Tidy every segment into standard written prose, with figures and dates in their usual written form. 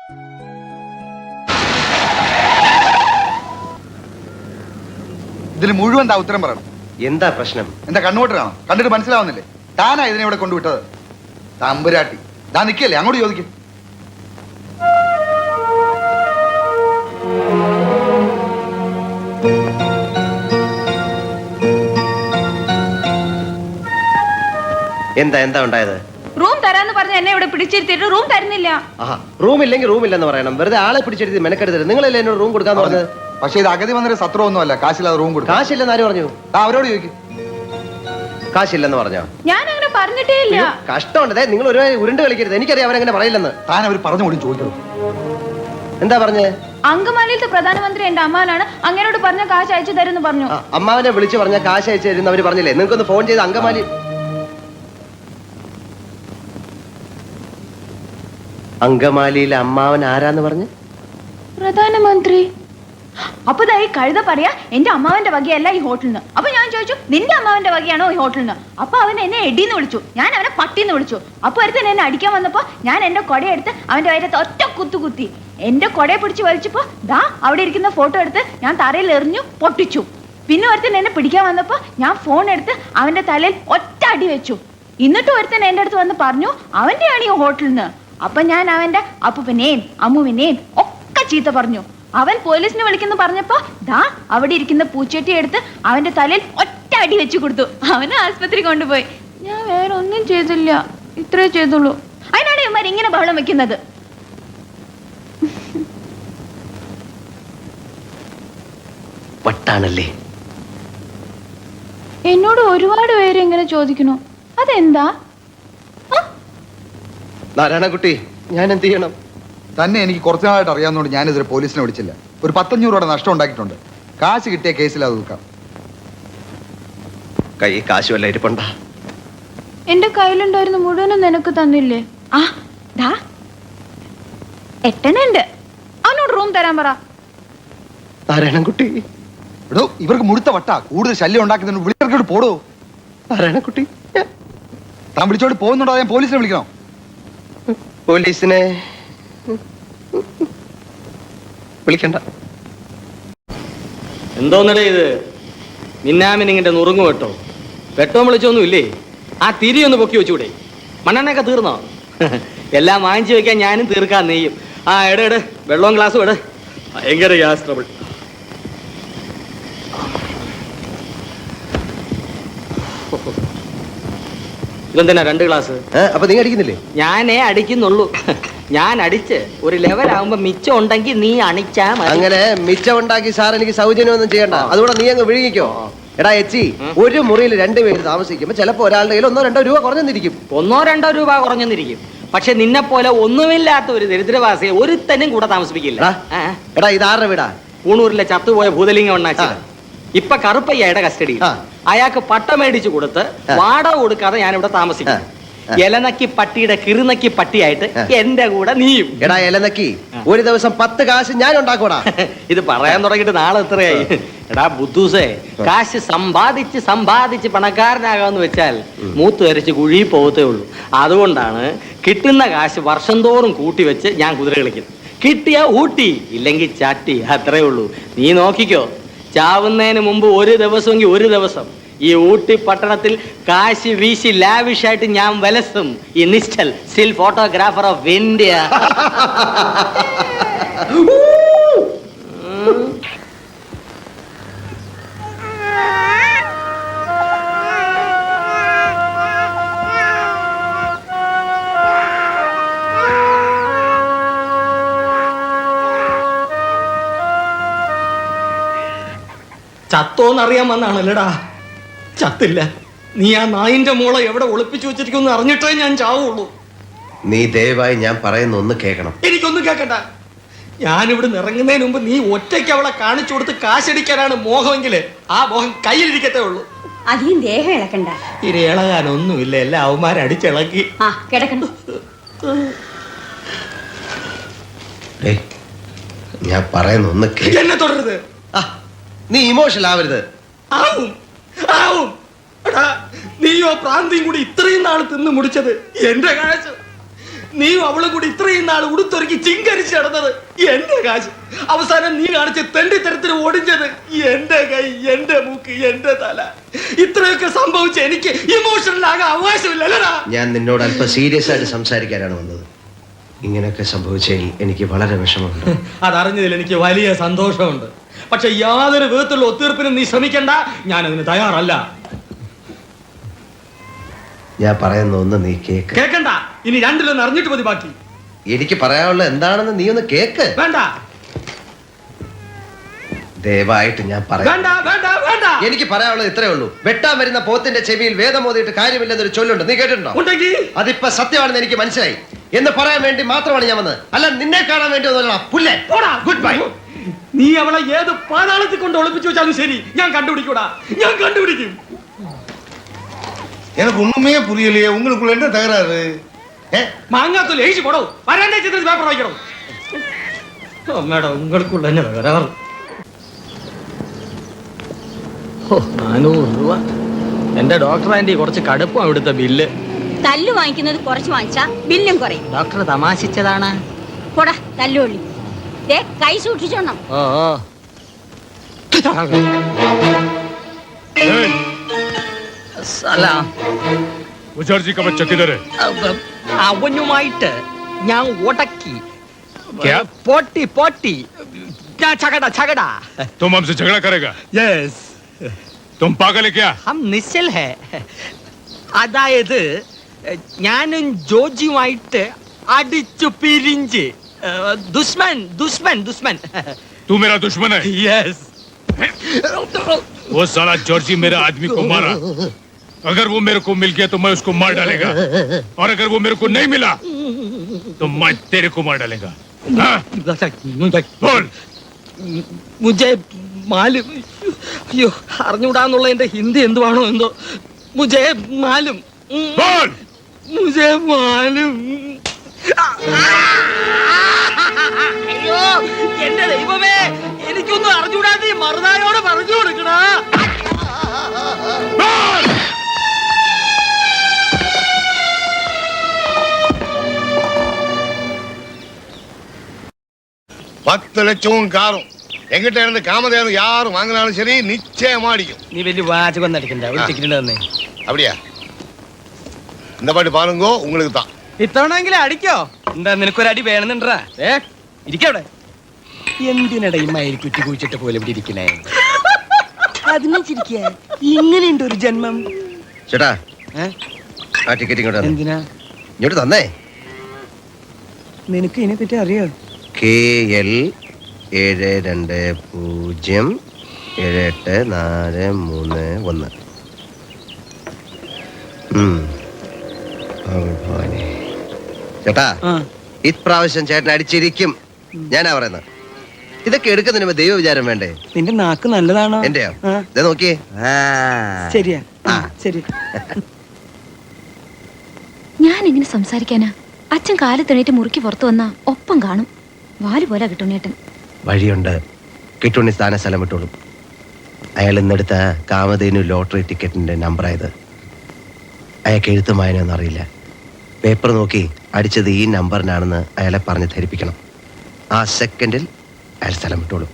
ഇതിന് മുഴുവൻ താ ഉത്തരം പറയണം. എന്താ പ്രശ്നം? എന്താ കണ്ണുകൊട്ടാണോ? കണ്ടിട്ട് മനസ്സിലാവുന്നില്ലേ? താനാ ഇതിനെ ഇവിടെ കൊണ്ടുവിട്ടത്? തമ്പുരാട്ടി താ നിക്കല്ലേ, അങ്ങോട്ട് ചോദിക്കും. എന്താ എന്താ ഉണ്ടായത്? റൂം തരാന്ന് പറഞ്ഞ എന്നെ ഇവിടെ പിടിച്ചിരുത്തിട്ട് റൂം തരുന്നില്ല. റൂം ഇല്ലെങ്കിൽ റൂം ഇല്ലെന്ന് പറയണം. വെറുതെ ആളെ പിടിച്ചെടുത്ത് മെനക്കെടുത്തത്. നിങ്ങളല്ലേ എന്നോട് റൂം കൊടുക്കാന്ന് പറഞ്ഞത്? പക്ഷേ ഇത് അഗതി വന്നൊരു സത്രമൊന്നുമല്ല. കാശില്ലാതെ റൂം കൊടുക്കും. കാശില്ലെന്ന് ആര് പറഞ്ഞു? അവരോട് ചോദിക്കും. കാശില്ലെന്ന് പറഞ്ഞോ? ഞാൻ അങ്ങനെ പറഞ്ഞിട്ടേ ഇല്ല. കഷ്ടമുണ്ട്. നിങ്ങൾ ഒരു ഉരുണ്ട് കളിക്കരുത്. എനിക്കറിയാം അവരങ്ങനെ പറയില്ലെന്ന്. താൻ അവർ പറഞ്ഞു കൂടി ചോദിക്കണം. എന്താ പറഞ്ഞേ? അങ്കമാലിയിലത്തെ പ്രധാനമന്ത്രി എന്റെ അമ്മാവനാണ്, അങ്ങനോട് പറഞ്ഞ കാശ് അയച്ചു തരുന്നു പറഞ്ഞു. അമ്മാവനെ വിളിച്ചു പറഞ്ഞ കാശ് അയച്ചു തരുന്ന അവര് പറഞ്ഞില്ലേ? നിങ്ങൾക്കൊന്ന് ഫോൺ ചെയ്ത് അങ്കമാലിയിലെ അമ്മാവൻ ആരാന്ന് പറഞ്ഞു? പ്രധാനമന്ത്രി. അപ്പൊ ഈ കഴുത പറയാ എന്റെ അമ്മാവന്റെ വകയല്ല ഈ ഹോട്ടലിന്. അപ്പൊ ഞാൻ ചോദിച്ചു നിന്റെ അമ്മാവന്റെ വകയാണോ ഈ ഹോട്ടലിന്? അപ്പൊ അവൻ എന്നെ എടിന്ന് വിളിച്ചു, ഞാൻ അവനെ പട്ടിന്ന് വിളിച്ചു. അപ്പൊ ഒരുത്തൻ എന്നെ അടിക്കാൻ വന്നപ്പോ ഞാൻ എന്റെ കൊടയെടുത്ത് അവന്റെ വയറ്റത്ത് ഒറ്റ കുത്തി. എന്റെ കൊടയെ പിടിച്ച് വലിച്ചപ്പോ ദാ അവിടെ ഇരിക്കുന്ന ഫോട്ടോ എടുത്ത് ഞാൻ തറയിൽ എറിഞ്ഞു പൊട്ടിച്ചു. പിന്നെ ഒരുത്തൻ എന്നെ പിടിക്കാൻ വന്നപ്പോ ഞാൻ ഫോൺ എടുത്ത് അവന്റെ തലയിൽ ഒറ്റ അടി വെച്ചു. എന്നിട്ട് ഒരുത്തൻ എന്റെ അടുത്ത് വന്ന് പറഞ്ഞു അവന്റെയാണ് ഈ ഹോട്ടലിന്. അപ്പൊ ഞാൻ അവന്റെ അപ്പൂപ്പനെയും അമ്മുവിനെയും ഒക്കെ ചീത്ത പറഞ്ഞു. അവൻ പോലീസിനെ വിളിക്കുന്നു പറഞ്ഞപ്പോ ദാ അവിടെ ഇരിക്കുന്ന പൂച്ചട്ടി എടുത്ത് അവന്റെ തലയിൽ ഒറ്റ അടി വെച്ചു കൊടുത്തു. അവനെ ആസ്പത്രി കൊണ്ടുപോയി. ഞാൻ വേറെ ഒന്നും ചെയ്തില്ല, ഇത്രേ ചെയ്തുള്ളൂ. അതിനാണ് ഇവന്മാർ ഇങ്ങനെ ബഹളം വെക്കുന്നത്. വട്ടാണല്ലേ? എന്നോട് ഒരുപാട് പേര് ഇങ്ങനെ ചോദിക്കണു, അതെന്താ? നാരായണക്കുട്ടി, ഞാൻ എന്ത് ചെയ്യണം? തന്നെ എനിക്ക് കുറച്ചു നാളായിട്ട് അറിയാവുന്നതുകൊണ്ട് ഞാനിതുവരെ പോലീസിനെ വിളിച്ചില്ല. ഒരു 500 രൂപയുടെ നഷ്ടം ഉണ്ടാക്കിയിട്ടുണ്ട്. കാശ് കിട്ടിയ കേസിൽ അത് വെക്കാം. കൈ കാശ് വല്ല ഇരിപ്പുണ്ടാ? എന്റെ കയ്യിലുണ്ടായിരുന്നു മുഴുവനും നിനക്ക് തന്നില്ലേ? എട്ടനുണ്ട്, അവനോട് റൂം തരാൻ പറ. നാരായണക്കുട്ടി, എടോ ഇവർക്ക് മുഴുത്ത വട്ടാ. കൂടുതൽ ശല്യം ഉണ്ടാക്കുന്നതിന് വിളിച്ചോട്ട് പോടോ. നാരായണക്കുട്ടി, താൻ വിളിച്ചോട്ട് പോകുന്നുണ്ടോ? ഞാൻ പോലീസിനെ വിളിക്കണോ? പോലീസിനെ വിളിക്കണ്ട. എന്തോന്നടേ ഇത്? മിന്നാമിനിങ്ങിന്റെ നുറുങ്ങു വെട്ടോ? വെട്ടോ വിളിച്ചൊന്നും ഇല്ലേ? ആ തിരി ഒന്ന് പൊക്കി വെച്ചൂടെ? മണ്ണെണ്ണയൊക്കെ തീർന്നോ? എല്ലാം വാങ്ങിച്ചു വെക്കാൻ ഞാനും തീർക്കാൻ നെയ്യും. എട് വെള്ളവും ഗ്ലാസ്സും എട്. ഭയങ്കര ഗ്യാസ് ട്രബിൾ. ഇതെന്തിനാ 2 ഗ്ലാസ്? അപ്പൊ നീ അടിക്കുന്നില്ലേ? ഞാനേ അടിക്കുന്നുള്ളൂ. ഞാൻ അടിച്ച് ഒരു ലെവലാകുമ്പോ മിച്ചം ഉണ്ടെങ്കിൽ നീ അണിച്ചാ മതി. അങ്ങനെ മിച്ചം ഉണ്ടാക്കി സാർ എനിക്ക് സൗജന്യമൊന്നും ചെയ്യണ്ട. അതുകൂടെ നീ അങ്ങ് വിഴുങ്ങിക്കോ. എടാ എച്ചി, ഒരു മുറിയിൽ 2 പേര് താമസിക്കുമ്പോ ചിലപ്പോ ഒരാളുടെ കയ്യിൽ 1-2 രൂപ കുറഞ്ഞെന്നിരിക്കും. 1-2 രൂപ കുറഞ്ഞെന്നിരിക്കും. പക്ഷെ നിന്നെ പോലെ ഒന്നുമില്ലാത്ത ഒരു ദരിദ്രവാസിയെ ഒരുത്തനും കൂടെ താമസിപ്പിക്കില്ല. എടാ ഇതാരുടെ വീടാ? പൂണൂരിലെ ചത്തുപോയ ഭൂതലിംഗം ഉണ്ടാക്കി ഇപ്പൊ കറുപ്പയ്യയുടെ കസ്റ്റഡി. അയാൾക്ക് പട്ട മേടിച്ചു കൊടുത്ത് വാടക കൊടുക്കാതെ ഞാനിവിടെ താമസിക്കും. എലനക്കി പട്ടിയുടെ കിറുനക്കി പട്ടിയായിട്ട് എന്റെ കൂടെ നീയും. എടാ എലനക്കി, ഒരു ദിവസം 10 കാശ് ഞാൻ ഉണ്ടാക്കൂടാ. ഇത് പറയാൻ തുടങ്ങിയിട്ട് നാളെ എത്രയായി? എടാ ബുദ്ധൂസേ, കാശ് സമ്പാദിച്ച് പണക്കാരനാകാന്ന് വെച്ചാൽ മൂത്ത് വരച്ച് കുഴി പോകത്തേ ഉള്ളൂ. അതുകൊണ്ടാണ് കിട്ടുന്ന കാശ് വർഷം തോറും കൂട്ടി വെച്ച് ഞാൻ കുതിര കളിക്കുന്നത്. കിട്ടിയ ഊട്ടി, ഇല്ലെങ്കിൽ ചാട്ടി, അത്രേ ഉള്ളൂ. നീ നോക്കിക്കോ, ചാവുന്നതിന് മുമ്പ് ഒരു ദിവസം ഈ ഊട്ടി പട്ടണത്തിൽ കാശി വീശി ലാവിഷായിട്ട് ഞാൻ വലസും. ഈ നിസ്റ്റൽ സ്റ്റിൽ ഫോട്ടോഗ്രാഫർ ഓഫ് ഇന്ത്യ. ചത്തോന്നറിയാൻ വന്നാണല്ലടാ. ചത്തില്ല. നീ ആ നായിന്റെ മോളെ എവിടെ ഒളിപ്പിച്ചു വെച്ചിരിക്കുന്നു അറിഞ്ഞിട്ടേ ഞാൻ ചാവുള്ളൂ. നീ ദയവായി ഞാൻ പറയുന്ന ഒന്ന് കേൾക്കണം. എനിക്കൊന്നും കേൾക്കണ്ട. ഞാനിവിടെ ഇറങ്ങുന്നതിന് മുമ്പ് നീ ഒറ്റയ്ക്ക് അവളെ കാണിച്ചു കൊടുത്ത് കാശടിക്കാനാണ് മോഹമെങ്കില് ആ മോഹം കയ്യിലിരിക്കത്തേ ഉള്ളൂ. അധികം ദേഹം ഇളക്കണ്ട. ഇനി ഇളകാനൊന്നുമില്ല, എല്ലാ അവന്മാരടിച്ചിളക്കി. കിടക്കണം. ഞാൻ പറയുന്ന ഒന്ന് എന്നെ തുടരുത്. നീ ഇമോഷണൽ ആവരുത്. ആവും. നീയോ പ്രാന്തിയും കൂടി ഇത്രയും നാൾ തിന്നു മുടിച്ചത് എന്റെ കാശ്. നീ അവളും കൂടി ഇത്രയും നാൾ ഉടുത്തൊരുക്കി ചിങ്കരിച്ച് നടന്നത് എന്റെ കാശ്. അവസാനം നീ കാണിച്ച തെണ്ടി തരത്തിന് ഓടിഞ്ഞത് എന്റെ കൈ, എന്റെ മൂക്ക്, എന്റെ തല. ഇത്രയൊക്കെ സംഭവിച്ച എനിക്ക് ഇമോഷണൽ ആകാൻ അവകാശമില്ലല്ലടാ. ഞാൻ നിന്നോട് അല്പം സീരിയസ് ആയിട്ട് സംസാരിക്കാനാണ് വന്നത്. ഇങ്ങനെയൊക്കെ സംഭവിച്ചതിൽ എനിക്ക് വളരെ വിഷമമുണ്ട്. അതറിഞ്ഞതിൽ എനിക്ക് വലിയ സന്തോഷമുണ്ട്. പക്ഷെ യാതൊരു വിധത്തിലുള്ള ഒത്തീർപ്പിനും നീ ശ്രമിക്കണ്ട, ഞാൻ അതിന് തയ്യാറല്ല. ഞാൻ പറയുന്ന ഒന്ന് നീ കേക്ക്. കേക്കണ്ട, ഇനി രണ്ടിലൊന്ന് അറിഞ്ഞിട്ട് മതി ബാക്കി. എനിക്ക് പറയാനുള്ള എന്താണെന്ന് നീ ഒന്ന് കേക്ക്. വേണ്ട ദയവായിട്ട് ഞാൻ പറയാം. വേണ്ട വേണ്ട വേണ്ട. എനിക്ക് പറയാനുള്ളത് ഇത്രേ ഉള്ളൂ. വെട്ടാൻ വരുന്ന പോത്തിന്റെ ചെവിയിൽ വേദം ഓതിയിട്ട് കാര്യമില്ലെന്നൊരു ചൊല്ലുണ്ട്, നീ കേട്ടിട്ടുണ്ടോ? ഉണ്ടെങ്കിൽ അതിപ്പോ സത്യമാണെന്ന് എനിക്ക് മനസ്സിലായി എന്ന് പറയാൻ വേണ്ടി മാത്രമാണ് ഞാൻ വന്നത്, അല്ല നിന്നെ കാണാൻ വേണ്ടി ഒന്നുമല്ല. പുല്ലേ, ഗുഡ് ബൈ. നീ അവളെ ഏത് പാതാളത്തിൽ കൊണ്ട് ഒളിപ്പിച്ചു വെച്ചാലും ശരി, ഞാൻ കണ്ടുപിടിക്കൂടാ, ഞാൻ കണ്ടുപിടിക്കും. எனக்கு ஒண்ணுமே புரியலையே, உங்களுக்குள்ள என்ன தகராறு? മാങ്ങാത്തൊലി എഴുതി പോടോ, വരാൻ്റെ ചിത്രത്തിൽ പേപ്പർ വായിക്കണോ? മേഡം ഉങ്ങൾക്കുള്ള തന്നെ തകരാറ്. 400 രൂപ. എന്റെ ഡോക്ടർ ആന്റി കുറച്ച് കടുപ്പം അവിടുത്തെ ബില്ല്. തല്ലു വാങ്ങിക്കുന്നത് കുറച്ച് വാങ്ങിച്ചാ ബില്ലും കുറയും. ഡോക്ടർ തമാശിച്ചതാണ്. പോടാ തല്ലുള്ളി. ദേ കൈ സൂക്ഷിച്ചോണം. ഓ സലാം. मुझर्जी का बच्चा किधर है? അവനുമായിട്ട് ഞാൻ ഉടക്കി. क्या? പോട്ടി പോട്ടി. झगड़ा झगड़ा. तुम हमसे झगड़ा करेगा? യെസ്. तुम पागल है क्या? ഹം നിശ്ചൽ ഹേ. അതായത് ഞാനും ജോജിയുമായിട്ട് അടിച്ചു പിരിഞ്ച്. ദുഷ്മൻ ദുഷ്മൻ ദുഷ്മൻ. तू मेरा दुश्मन है? യെസ്. वो साला जॉर्जी मेरा आदमी को मारा. अगर वो मेरे को मिल गया तो मैं उसको मार डालेगा, और अगर वो मेरे को नहीं मिला तो मैं तेरे को मार डालेगा. हाँ? बोल. മുജെ മാലും. അയ്യോ അറിഞ്ഞൂടാന്നുള്ള എന്റെ ഹിന്ദി എന്തുവാണോ എന്തോ. മുജെ മാലും. बोल. മുജെ മാലും. അയ്യോ എന്റെ ദൈവമേ, എനിക്കൊന്നും അറിഞ്ഞൂടാതെ ഈ മറുനായോട് പറഞ്ഞു കൊടുക്കണ. बोल. 10 லட்சமும் காரும் எங்கிட்ட இருந்து காமதேவன் யாரும் வாங்கினாலும் சரி நிச்சயமா அடிக்கும். നീ വലിയ വാചകം അടിക്കണ്ട, ഒരു ടിക്കറ്റ് തന്നെ. அப்படியா? இந்த பாட்டு பாருங்கோ, உங்களுக்கு தான். ഇത്തവണെങ്കിലും അടിക്കോ. എന്താ നിനക്കൊരു അടി വേണമെന്നുണ്ടാ? ഇരിക്കവിടെ. എന്തിനട ഈ മയിൽ കുറ്റി കുഴിച്ചിട്ട് പോലെ ഇവിടെ ഇരിക്കണേ? അതിനെ ചിരിക്ക. ഇങ്ങനെയുണ്ട് ഒരു ജന്മം. ചേട്ടാ, ആ ടിക്കറ്റ് ഇങ്ങോട്ട് തന്നെ. എന്തിനാ? ഇങ്ങോട്ട് തന്നേ. നിനക്ക് ഇതിനെ പറ്റി അറിയോ? KL 720784431. ചേട്ടാ, ഇപ്രാവശ്യം ചേട്ടൻ അടിച്ചിരിക്കും, ഞാനാ പറയുന്നത്. ഇതൊക്കെ എടുക്കുന്നതിന് മുമ്പ് ദൈവ വിചാരം വേണ്ടേ? നിന്റെ നാക്ക് നല്ലതാണോ? എന്റെയോ? ദേ നോക്കിയേ. ശരിയാ, ശരി. ഞാൻ എങ്ങനെ സംസാരിക്കാനാ? അച്ഛൻ കാലത്തെണീറ്റ് മുറുക്കി പുറത്തു വന്നാ ഒപ്പം കാണും. വാല് പോലെ കിട്ടുണ്ണേട്ടൻ. വഴിയുണ്ട്, കിട്ടുണ്ണി സ്ഥാന സ്ഥലം വിട്ടോളും. അയാൾ ഇന്നെടുത്ത കാമധേനു ലോട്ടറി ടിക്കറ്റിന്റെ നമ്പറായത്. അയാൾക്ക് എഴുത്തും വായനയൊന്നും അറിയില്ല. പേപ്പർ നോക്കി അടിച്ചത് ഈ നമ്പറിനാണെന്ന് അയാളെ പറഞ്ഞ് ധരിപ്പിക്കണം. ആ സെക്കൻഡിൽ അയാൾ സ്ഥലം വിട്ടോളും.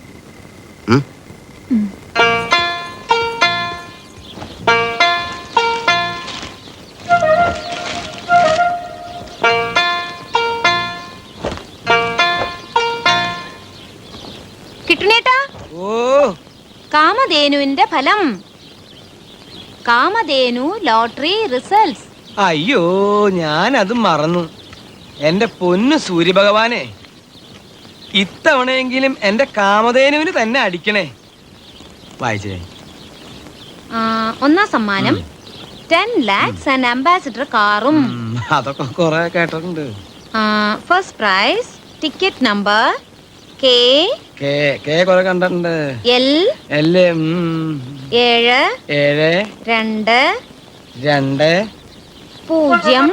കിട്ടുണ്ണേട്ടാ, ഓ, കാമധേനുവിന്റെ ഫലം. Kamadhenu lottery results. അയ്യോ ഞാൻ അത് മറന്നു. എന്റെ പൊന്നു സൂര്യഭഗവാനെ, ഇത്തവണയെങ്കിലും എന്റെ കാമധേനുവിന് തന്നെ അടിക്കണേ. വായിച്ചേ. ഒന്നാം സമ്മാനം 10 lakhs ആൻഡ് അംബാസിഡർ കാറും. അതൊക്കെ കൊറേ കേട്ടിട്ടുണ്ട്. First prize ticket number K കൊറേ കണ്ടിട്ടുണ്ട്. L 7 7 2 2 0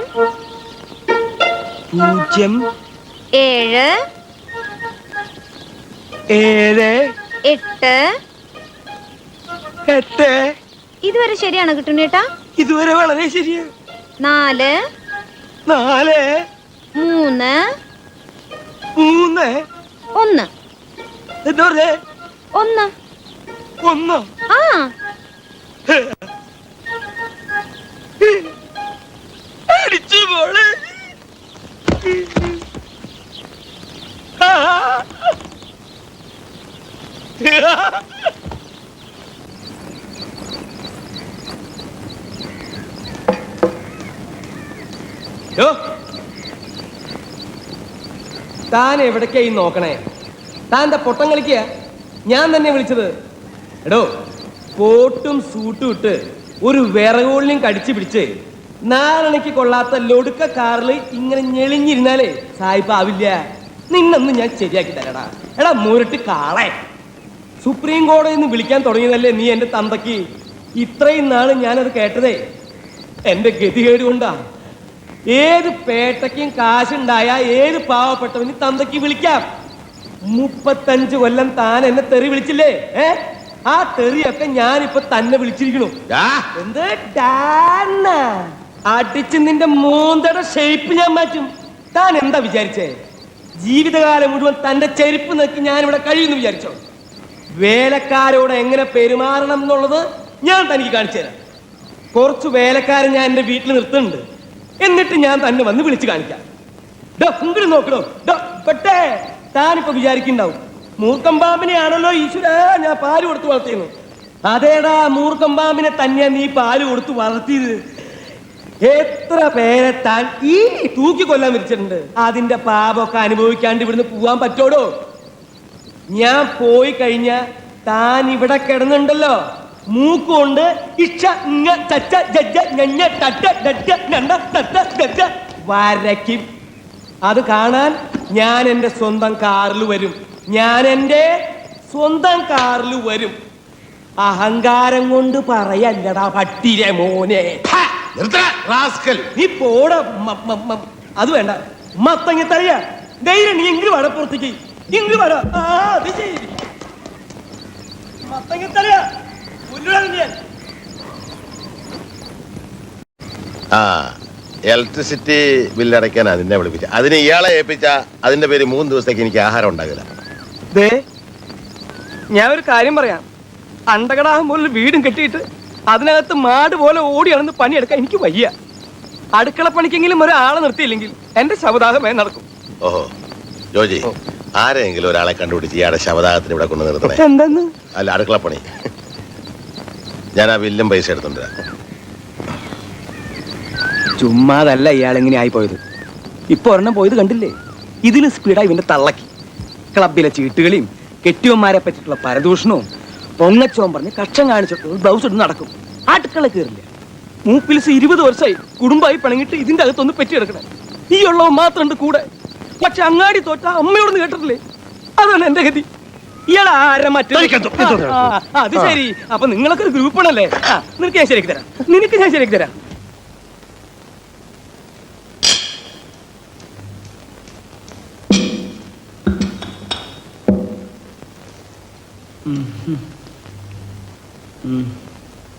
0 7 7 8. 8. ഇതുവരെ ശരിയാണോ കിട്ടുണ്ണേട്ടാ? ഇതുവരെ വളരെ ശരിയാ. 4 4 3 3 1 എന്താ പറഞ്ഞേ 1 1 ആ അടിച്ചു മോളെ താൻ എവിടേക്കായി നോക്കണേ? താൻ എന്താ പൊട്ടം കളിക്കുക? ഞാൻ തന്നെ വിളിച്ചത്. എടോ, കോട്ടും സൂട്ടും ഇട്ട് ഒരു വിറകോളിനും കടിച്ചു പിടിച്ച് നാലണയ്ക്ക് കൊള്ളാത്ത ലൊടുക്ക കാറിൽ ഇങ്ങനെ ഞെളിഞ്ഞിരുന്നാലേ സായിപ്പ് ആവില്ല. നിന്നൊന്ന് ഞാൻ ശരിയാക്കി തരടാ. എടാ മുരട്ട് കാളെ, സുപ്രീം കോടതിയിൽ നിന്ന് വിളിക്കാൻ തുടങ്ങിയതല്ലേ നീ എന്റെ തന്തയ്ക്ക്? ഇത്രയും നാള് ഞാനത് കേട്ടതേ എന്റെ ഗതികേട് കൊണ്ടാ. ഏത് പേട്ടയ്ക്കും കാശുണ്ടായ ഏത് പാവപ്പെട്ടവന് തന്തയ്ക്ക് വിളിക്കാം. 35 കൊല്ലം താൻ എന്നെ തെറി വിളിച്ചില്ലേ? ആ തെറിയൊക്കെ ഞാനിപ്പൊ തന്നെ വിളിച്ചിരിക്കണു. എന്ത് അടിച്ച് നിന്റെ മൂന്തയുടെ ഷേപ്പ് ഞാൻ മാറ്റും. താൻ എന്താ വിചാരിച്ചേ? ജീവിതകാലം മുഴുവൻ തന്റെ ചെരുപ്പ് നോക്കി ഞാനിവിടെ കഴിയുമെന്ന് വിചാരിച്ചോ? വേലക്കാരോട് എങ്ങനെ പെരുമാറണം എന്നുള്ളത് ഞാൻ തനിക്ക് കാണിച്ചു തരാം. കുറച്ച് വേലക്കാരെ ഞാൻ എന്റെ വീട്ടിൽ നിർത്തുന്നുണ്ട്. എന്നിട്ട് ഞാൻ തന്നെ വന്ന് വിളിച്ചു കാണിക്കാം. ഇങ്ങോട്ട് നോക്കണോ? പെട്ടേ താനിപ്പോ വിചാരിക്കുന്നുണ്ടാവും മൂർഖം പാമ്പിനെയാണല്ലോ ഈശ്വര ഞാൻ പാല് കൊടുത്ത് വളർത്തിയെന്ന്. അതേടാ, മൂർഖം പാമ്പിനെ തന്നെയാ നീ പാല് കൊടുത്ത് വളർത്തിയത്. എത്ര പേരെ താൻ ഈ തൂക്കി കൊല്ലാൻ വിരിച്ചിട്ടുണ്ട്. അതിന്റെ പാപമൊക്കെ അനുഭവിക്കാണ്ട് ഇവിടുന്ന് പോവാൻ പറ്റോടോ? ഞാൻ പോയി കഴിഞ്ഞ താൻ ഇവിടെ കിടന്നുണ്ടല്ലോ, മൂക്കുകൊണ്ട് വരയ്ക്കും. അത് കാണാൻ ഞാൻ എന്റെ സ്വന്തം കാറിൽ വരും. അഹങ്കാരം കൊണ്ട് പറയല്ലടാ പട്ടിരെ മോനെ. നീ പോട. അത് വേണ്ട, മത്തങ്ങ തറിയ ധൈര്യം. നീ ഇങ്ങ് വട പുറത്തേക്ക്, ഇങ്ങ് വട. അത് ശരി, മത്തങ്ങ തറിയ. ഇലക്ട്രിസിറ്റി ബില്ലടയ്ക്കാൻ അതിനെ വിളിപ്പിച്ച, അതിന് ഇയാളെ ഏൽപ്പിച്ച അതിന്റെ പേര് 3 ദിവസത്തേക്ക് എനിക്ക് ആഹാരം ഉണ്ടാകില്ല. ഞാൻ ഒരു കാര്യം പറയാം. അണ്ടകടാഹം പോലെ വീടും കെട്ടിയിട്ട് അതിനകത്ത് മാട് പോലെ ഓടി നടന്ന് പണിയെടുക്കാൻ എനിക്ക് വയ്യ. അടുക്കള പണിക്കെങ്കിലും ഒരാളെ നിർത്തിയില്ലെങ്കിൽ എന്റെ ശവദാഹമേ നടക്കും. ഓഹോ ജോജി, ആരെങ്കിലും ഒരാളെ കണ്ടുപിടിച്ച് ഇയാളുടെ ശവദാഹത്തിന് ഇവിടെ കൊണ്ടു നിർത്തണേ. എന്താന്ന്? അല്ല, അടുക്കള പണി. ഞാൻ ആ ബില്ലും പൈസ എടുത്തോണ്ട് ചുമ്മാതല്ല ഇയാളെങ്ങനെ ആയിപ്പോയത്. ഇപ്പൊ ഒരെണ്ണം പോയത് കണ്ടില്ലേ? ഇതിന് സ്പീഡായി ഇവന്റെ തള്ളക്കി. ക്ലബിലെ ചീട്ടുകളിയും കെട്ടിയന്മാരെ പറ്റിയിട്ടുള്ള പരദൂഷണവും പൊങ്ങച്ചോം പറഞ്ഞ് കക്ഷം കാണിച്ചിട്ട് ബ്ലൗസ് ഇട്ട് നടക്കും. അടുക്കള കയറില്ല. മൂപ്പിൽസ് 20 വർഷമായി കുടുംബമായി പിണങ്ങിട്ട് ഇതിന്റെ അകത്തൊന്ന് പെറ്റിയെടുക്കണേ. ഈ ഉള്ളവൻ മാത്രമുണ്ട് കൂടെ. പക്ഷെ അങ്ങാടി തോറ്റ അമ്മയോടൊന്ന് കേട്ടിട്ടില്ലേ? അതാണ് എന്റെ ഗതി. ഇയാൾ ആരെ മറ്റേ. അത് ശരി, അപ്പൊ നിങ്ങളൊക്കെ ഒരു ഗ്രൂപ്പാണല്ലേ? നിനക്ക് ഞാൻ ശരിയാക്കി തരാം.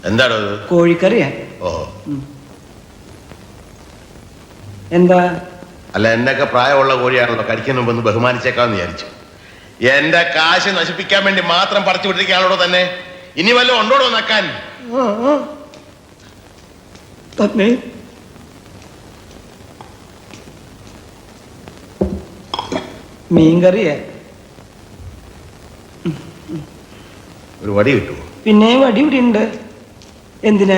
എന്താണോ കോഴിക്കറിയാ? ഓഹോ, എന്താ? അല്ല, എന്നൊക്കെ പ്രായമുള്ള കോഴിയാണല്ലോ, കഴിക്കുന്ന മുമ്പ് ഒന്ന് ബഹുമാനിച്ചേക്കാന്ന് വിചാരിച്ചു. എന്റെ കാശ് നശിപ്പിക്കാൻ വേണ്ടി മാത്രം പറിച്ചു വിട്ടിരിക്കുകയാണോ തന്നെ? ഇനി വല്ലതും ഉണ്ടോടോ നക്കാൻ? തന്നെ മീൻകറിയാ? ഒരു വടി കിട്ടുമോ? പിന്നെ വടി ഇവിടെ ഉണ്ട്. എന്തിനാ?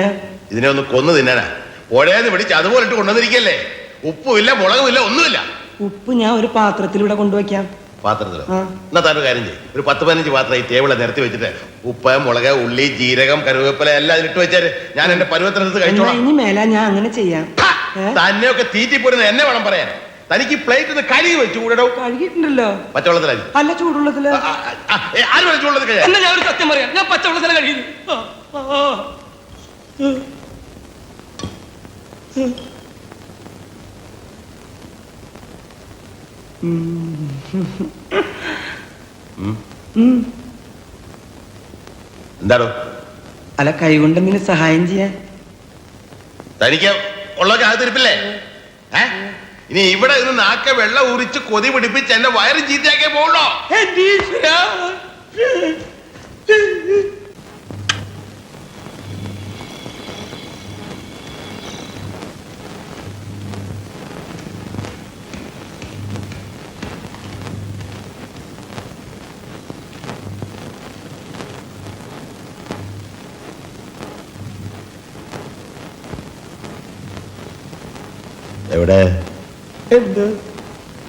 ഇതിനെ ഒന്ന് കൊന്നു തിന്നാനാ. പുഴയെന്ന് പിടിച്ച് അതുപോലെ ഇട്ട് കൊണ്ടുവന്നിരിക്കല്ലേ? ഉപ്പുമില്ല, മുളകുമില്ല, ഒന്നുമില്ല. ഉപ്പ് ഞാൻ ഒരു പാത്രത്തിലൂടെ കൊണ്ടുവയ്ക്കാം. പാത്രത്തിലോ? എന്നാ താനൊരു കാര്യം ചെയ്യും, ഒരു 10-15 പാത്രം ഈ ടേബിളെ നിരത്തി വെച്ചിട്ട് ഉപ്പ്, മുളക്, ഉള്ളി, ജീരകം, കറിവേപ്പില എല്ലാം അതിലിട്ട് വെച്ചാല് ഞാൻ എന്റെ പരുവത്തിനടുത്ത് കഴിച്ചോളാം. ഇനി മേല ഞാൻ അങ്ങനെ ചെയ്യാം. തന്നെയൊക്കെ തീറ്റിപ്പോരുന്ന എന്നെ വേണം പറയാൻ. തനിക്ക് പ്ലേറ്റ് ഒന്ന് കഴുകി വെച്ചു കൂടോ. കഴുകിയിട്ടുണ്ടല്ലോ. പച്ചവെള്ളത്തിലായി? അല്ല, ചൂടുള്ളത്തില്. ആര് പറഞ്ഞു ചൂടുള്ളത് കഴിയാൻ? എന്നാ ഞാൻ ഒരു സത്യം പറയാം, ഞാൻ പച്ചവെള്ളത്തില കഴുകി. എന്താണോ? അല്ല, കൈകൊണ്ട് എന്തെങ്കിലും സഹായം ചെയ്യാൻ. തനിക്ക് ഉള്ളതൊക്കെ അകത്തിരിപ്പില്ലേ? ഇനി ഇവിടെ നിന്ന് നാക്ക വെള്ളം ഉരിച്ച് കൊതി പിടിപ്പിച്ച് എന്റെ വയറ് ചീത്തയാക്കേ പോകണോ? എന്റെ ഈശ്വരാ. എവിടെ എന്ത്?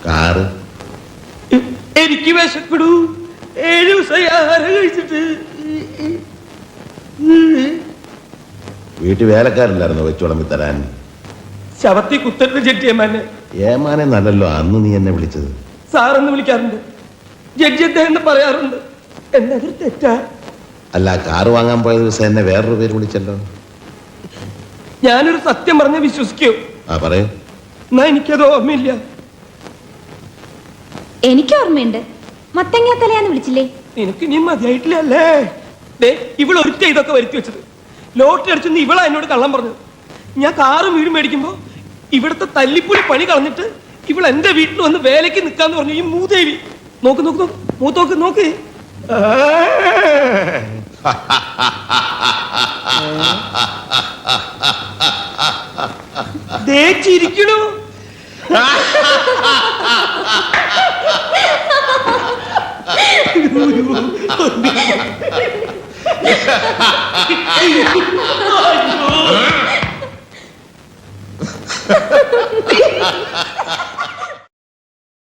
കാറ്? എനിക്ക് വിശപ്പെടൂ. 7 ദിവസമായി ആഹാരം കഴിച്ചിട്ട്. വീട്ടിൽ വേലക്കാരില്ലായിരുന്നോ വെച്ചോളമ്പി തരാൻ? ശവത്തി കുത്തരുത് ജഡ്ജിയമ്മാനെ. ഏമാനെ നല്ലല്ലോ അന്ന് നീ എന്നെ വിളിച്ചത്. സാറെന്ന് വിളിക്കാറുണ്ട്, ജഡ്ജി എന്ന് പറയാറുണ്ട്. എന്നതൊരു തെറ്റാ? അല്ല, കാറ് വാങ്ങാൻ പോയ ദിവസം എന്നെ വേറൊരു പേര് വിളിച്ചല്ലോ. ഞാനൊരു സത്യം പറഞ്ഞ് വിശ്വസിക്കൂ? ആ പറയൂ. എന്നാ എനിക്കത് ഓർമ്മയില്ല. എനിക്ക് ഓർമ്മയുണ്ട്. മത്തങ്ങ തലയാന്ന് വിളിച്ചില്ലേ? നിനക്ക് ഇനി മതിയായിട്ടില്ല അല്ലേ? ഇവൾ ഒരുത്ത ഇതൊക്കെ വരുത്തി വെച്ചത്. ലോട്ടറി അടിച്ചെന്ന് ഇവളാ എന്നോട് കള്ളം പറഞ്ഞത്. ഞാൻ കാറും വീടും മേടിക്കുമ്പോ ഇവിടുത്തെ തല്ലിപ്പൊളി പണി കളഞ്ഞിട്ട് ഇവൾ എന്റെ വീട്ടിൽ വന്ന് വേലയ്ക്ക് നിൽക്കാന്ന് പറഞ്ഞു. ഈ മൂദേവി നോക്ക് നോക്ക് നോക്ക്, മൂത്തോക്ക് നോക്ക്. ചിരിക്കണു.